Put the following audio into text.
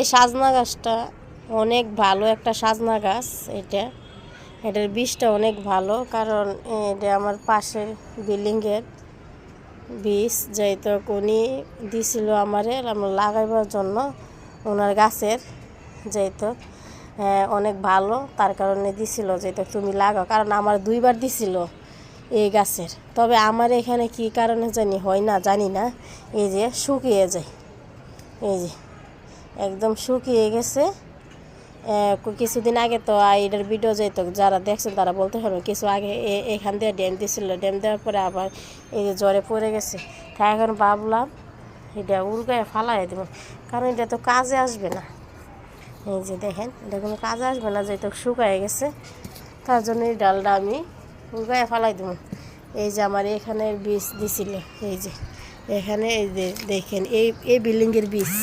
এই সাজনা গাছটা অনেক ভালো একটা সাজনা গাছ। এটার বীজটা অনেক ভালো, কারণ এটা আমার পাশের বিল্ডিংয়ের বীজ যেহেতু উনি দিছিল আমার লাগাইবার জন্য ওনার গাছের, যেহেতু অনেক ভালো তার কারণে দিছিল যেহেতু তুমি লাগাও, কারণ আমার 2বার দিছিল এই গাছের। তবে আমার এখানে কি কারণে জানি হয় না, জানি না। এই যে শুকিয়ে যায়, এই যে একদম শুকিয়ে গেছে। কিছুদিন আগে তো এটার ভিডিও যেত, যারা দেখছেন তারা বলতে পারবে, কিছু আগে এখান দিয়ে ড্যাম দিয়েছিল, ড্যাম দেওয়ার পরে আবার এই যে জ্বরে পড়ে গেছে। তাই এখন ভাবলাম এটা উড়গায়ে ফালাই দেব, কারণ এটা তো কাজে আসবে না। এই যে দেখেন, এটা কোনো কাজে আসবে না, যেহেতু শুকায় গেছে। তার জন্য এই ডালটা আমি উড়গায়ে ফালাই দেবো। এই যে আমার এখানের বীজ দিছিল, এই যে এখানে এই যে দেখেন এই বিল্ডিংয়ের বীজ।